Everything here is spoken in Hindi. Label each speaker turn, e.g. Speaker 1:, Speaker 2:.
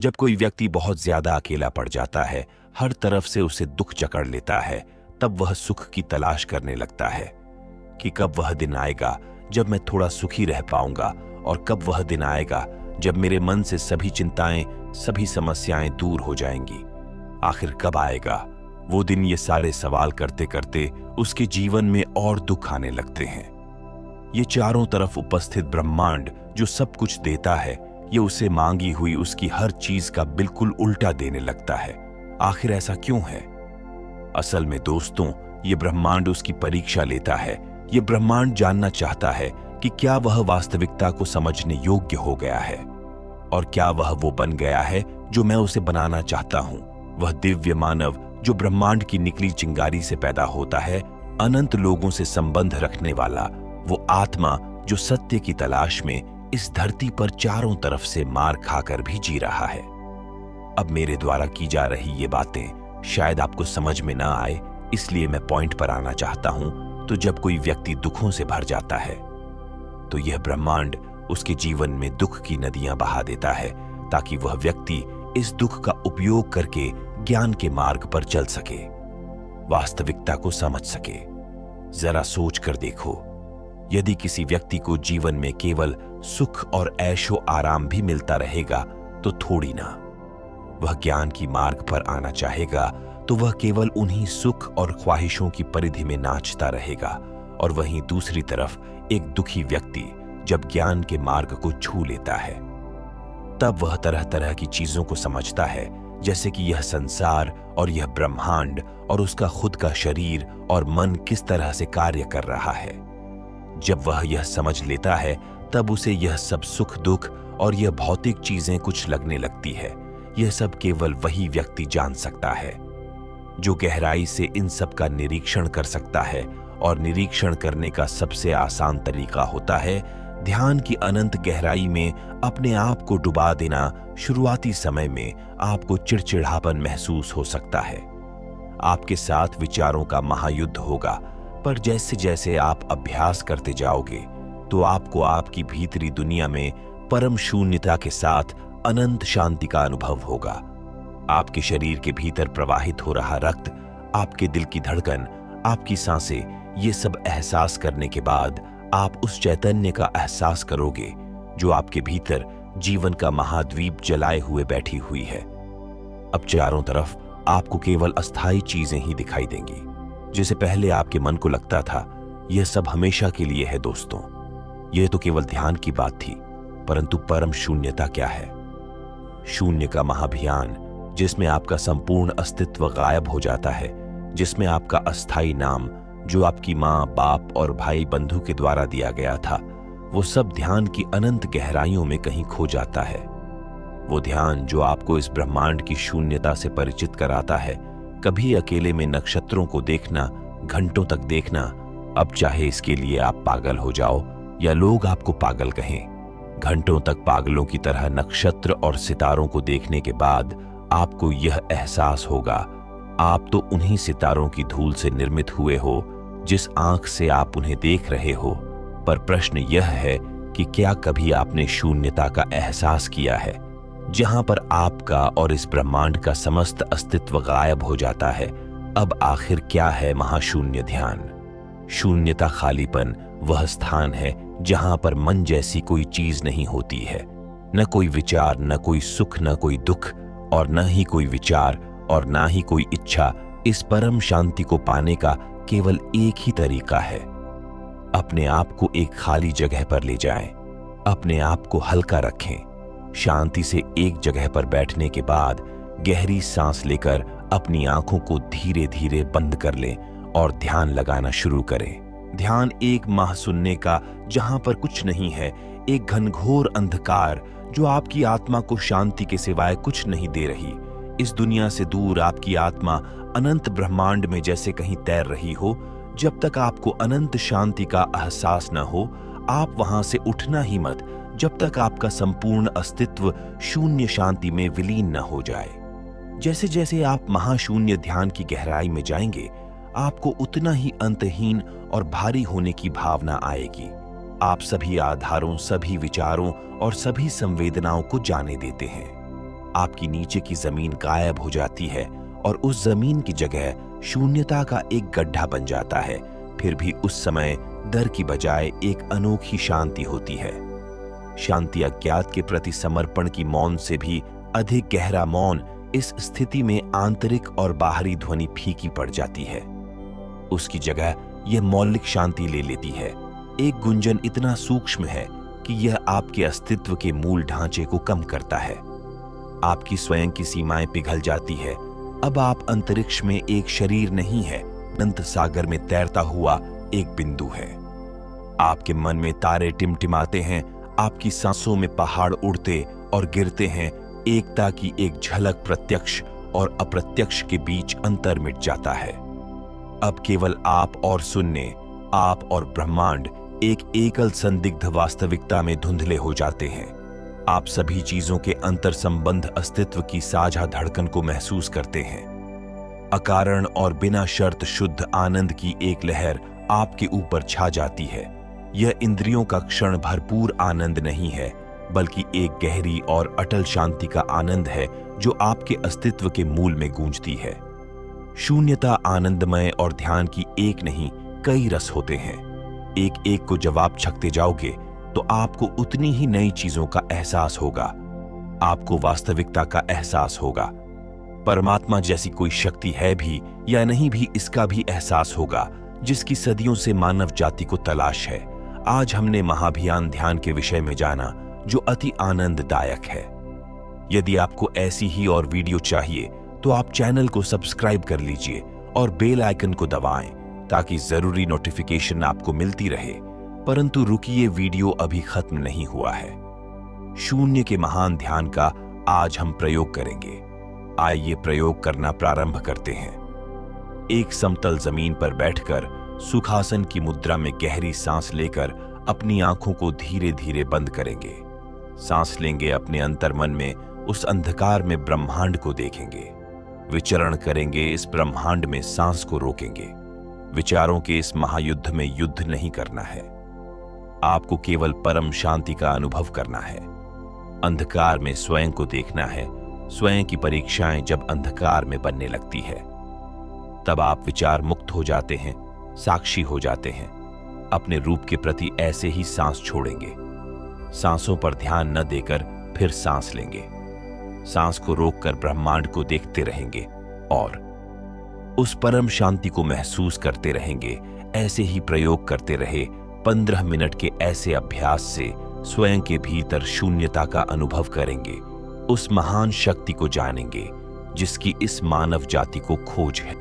Speaker 1: जब कोई व्यक्ति बहुत ज्यादा अकेला पड़ जाता है, हर तरफ से उसे दुख जकड़ लेता है, तब वह सुख की तलाश करने लगता है कि कब वह दिन आएगा जब मैं थोड़ा सुखी रह पाऊंगा, और कब वह दिन आएगा जब मेरे मन से सभी चिंताएं, सभी समस्याएं दूर हो जाएंगी। आखिर कब आएगा वो दिन? ये सारे सवाल करते करते उसके जीवन में और दुख आने लगते हैं। ये चारों तरफ उपस्थित ब्रह्मांड जो सब कुछ देता है, ये उसे मांगी हुई उसकी हर चीज का बिल्कुल उल्टा देने लगता है। आखिर ऐसा क्यों है? असल में दोस्तों, ये ब्रह्मांड उसकी परीक्षा लेता है। ये ब्रह्मांड जानना चाहता है कि क्या वह वास्तविकता को समझने योग्य हो गया है, और क्या वह वो बन गया है जो मैं उसे बनाना चाहता हूं। वह दिव्य मानव जो ब्रह्मांड की निकली चिंगारी से पैदा होता है, अनंत लोगों से संबंध रखने वाला, वो आत्मा जो सत्य की तलाश में इस धरती पर चारों तरफ से मार खाकर भी जी रहा है। अब मेरे द्वारा की जा रही ये बातें शायद आपको समझ में ना आए, इसलिए मैं पॉइंट पर आना चाहता हूं। तो जब कोई व्यक्ति दुखों से भर जाता है, तो यह ब्रह्मांड उसके जीवन में दुख की नदियां बहा देता है, ताकि वह व्यक्ति इस दुख का उपयोग करके ज्ञान के मार्ग पर चल सके, वास्तविकता को समझ सके। जरा सोच कर देखो, यदि किसी व्यक्ति को जीवन में केवल सुख और ऐशो आराम भी मिलता रहेगा तो थोड़ी ना वह ज्ञान की मार्ग पर आना चाहेगा, तो वह केवल उन्हीं सुख और ख्वाहिशों की परिधि में नाचता रहेगा। और वहीं दूसरी तरफ एक दुखी व्यक्ति जब ज्ञान के मार्ग को छू लेता है, तब वह तरह तरह की चीजों को समझता है, जैसे कि यह संसार और यह ब्रह्मांड और उसका खुद का शरीर और मन किस तरह से कार्य कर रहा है। जब वह यह समझ लेता है, तब उसे यह सब सुख दुख और यह भौतिक चीजें कुछ लगने लगती है। यह सब केवल वही व्यक्ति जान सकता है जो गहराई से इन सब का निरीक्षण कर सकता है, और निरीक्षण करने का सबसे आसान तरीका होता है ध्यान की अनंत गहराई में अपने आप को डुबा देना। शुरुआती समय में आपको चिड़चिड़ापन महसूस हो सकता है, आपके साथ विचारों का महायुद्ध होगा, पर जैसे जैसे आप अभ्यास करते जाओगे तो आपको आपकी भीतरी दुनिया में परम शून्यता के साथ अनंत शांति का अनुभव होगा। आपके शरीर के भीतर प्रवाहित हो रहा रक्त, आपके दिल की धड़कन, आपकी सांसें, ये सब एहसास करने के बाद आप उस चैतन्य का एहसास करोगे जो आपके भीतर जीवन का महाद्वीप जलाए हुए बैठी हुई है। अब चारों तरफ आपको केवल अस्थायी चीजें ही दिखाई देंगी। जैसे पहले आपके मन को लगता था यह सब हमेशा के लिए है। दोस्तों, यह तो केवल ध्यान की बात थी, परंतु परम शून्यता क्या है? शून्य का महाभियान, जिसमें आपका संपूर्ण अस्तित्व गायब हो जाता है, जिसमें आपका अस्थाई नाम जो आपकी माँ, बाप और भाई बंधु के द्वारा दिया गया था, वो सब ध्यान की अनंत गहराइयों में कहीं खो जाता है। वो ध्यान जो आपको इस ब्रह्मांड की शून्यता से परिचित कराता है। कभी अकेले में नक्षत्रों को देखना, घंटों तक देखना, अब चाहे इसके लिए आप पागल हो जाओ या लोग आपको पागल कहें, घंटों तक पागलों की तरह नक्षत्र और सितारों को देखने के बाद आपको यह एहसास होगा, आप तो उन्हीं सितारों की धूल से निर्मित हुए हो जिस आंख से आप उन्हें देख रहे हो। पर प्रश्न यह है कि क्या कभी आपने शून्यता का एहसास किया है, जहां पर आपका और इस ब्रह्मांड का समस्त अस्तित्व गायब हो जाता है? अब आखिर क्या है महाशून्य ध्यान? शून्यता, खालीपन, वह स्थान है जहां पर मन जैसी कोई चीज नहीं होती है। न कोई विचार, न कोई सुख, न कोई दुख, और न ही कोई विचार और न ही कोई इच्छा। इस परम शांति को पाने का केवल एक ही तरीका है, अपने आप को एक खाली जगह पर ले जाएं, अपने आप को हल्का रखें। शांति से एक जगह पर बैठने के बाद गहरी सांस लेकर अपनी आंखों को धीरे धीरे बंद कर लें और ध्यान लगाना शुरू करें। ध्यान एक महाशून्य का, जहां पर कुछ नहीं है, एक घनघोर अंधकार जो आपकी आत्मा को शांति के सिवाय कुछ नहीं दे रही। इस दुनिया से दूर आपकी आत्मा अनंत ब्रह्मांड में जैसे कहीं तैर रही हो। जब तक आपको अनंत शांति का एहसास न हो, आप वहां से उठना ही मत, जब तक आपका संपूर्ण अस्तित्व शून्य शांति में विलीन न हो जाए। जैसे जैसे आप महाशून्य ध्यान की गहराई में जाएंगे, आपको उतना ही अंतहीन और भारी होने की भावना आएगी। आप सभी आधारों, सभी विचारों और सभी संवेदनाओं को जाने देते हैं। आपकी नीचे की जमीन गायब हो जाती है और उस जमीन की जगह शून्यता का एक गड्ढा बन जाता है। फिर भी उस समय डर की बजाय एक अनोखी शांति होती है। शांति अज्ञात के प्रति समर्पण की मौन से भी अधिक गहरा मौन। इस स्थिति में आंतरिक और बाहरी ध्वनि फीकी पड़ जाती है। उसकी जगह यह मौलिक शांति ले लेती है। एक गुंजन इतना सूक्ष्म है कि यह आपके अस्तित्व के मूल ढांचे को कम करता है। आपकी स्वयं की सीमाएं पिघल जाती है। अब आप अंतरिक्ष में एक शरीर नहीं है, अनंत सागर में तैरता हुआ एक बिंदु है। आपके मन में तारे टिमटिमाते हैं, आपकी सांसों में पहाड़ उड़ते और गिरते हैं। एकता की एक झलक प्रत्यक्ष और अप्रत्यक्ष के बीच अंतर मिट जाता है। अब केवल आप और शून्य, आप और ब्रह्मांड एक एकल संदिग्ध वास्तविकता में धुंधले हो जाते हैं। आप सभी चीजों के अंतर संबंध अस्तित्व की साझा धड़कन को महसूस करते हैं। अकारण और बिना शर्त शुद्ध आनंद की एक लहर आपके ऊपर छा जाती है। यह इंद्रियों का क्षण भरपूर आनंद नहीं है, बल्कि एक गहरी और अटल शांति का आनंद है जो आपके अस्तित्व के मूल में गूंजती है। शून्यता आनंदमय और ध्यान की एक नहीं, कई रस होते हैं। एक एक को जब आप छकते जाओगे तो आपको उतनी ही नई चीजों का एहसास होगा। आपको वास्तविकता का एहसास होगा। परमात्मा जैसी कोई शक्ति है भी या नहीं भी, इसका भी एहसास होगा, जिसकी सदियों से मानव जाति को तलाश है। आज हमने महाभियान ध्यान के विषय में जाना, जो अति आनंददायक है। यदि आपको ऐसी ही और वीडियो चाहिए तो आप चैनल को सब्सक्राइब कर लीजिए और बेल आइकन को दबाएं, ताकि जरूरी नोटिफिकेशन आपको मिलती रहे। परंतु रुकिए, वीडियो अभी खत्म नहीं हुआ है। शून्य के महान ध्यान का आज हम प्रयोग करेंगे। आइए प्रयोग करना प्रारंभ करते हैं। एक समतल जमीन पर बैठकर सुखासन की मुद्रा में गहरी सांस लेकर अपनी आंखों को धीरे धीरे बंद करेंगे। सांस लेंगे, अपने अंतर्मन में उस अंधकार में ब्रह्मांड को देखेंगे। विचरण करेंगे इस ब्रह्मांड में, सांस को रोकेंगे। विचारों के इस महायुद्ध में युद्ध नहीं करना है। आपको केवल परम शांति का अनुभव करना है। अंधकार में स्वयं को देखना है। स्वयं की परीक्षाएं जब अंधकार में बनने लगती है, तब आप विचार मुक्त हो जाते हैं, साक्षी हो जाते हैं। अपने रूप के प्रति ऐसे ही सांस छोड़ेंगे। सांसों पर ध्यान न देकर फिर सांस लेंगे। सांस को रोककर ब्रह्मांड को देखते रहेंगे और उस परम शांति को महसूस करते रहेंगे। ऐसे ही प्रयोग करते रहे। 15 मिनट के ऐसे अभ्यास से स्वयं के भीतर शून्यता का अनुभव करेंगे। उस महान शक्ति को जानेंगे जिसकी इस मानव जाति को खोज है।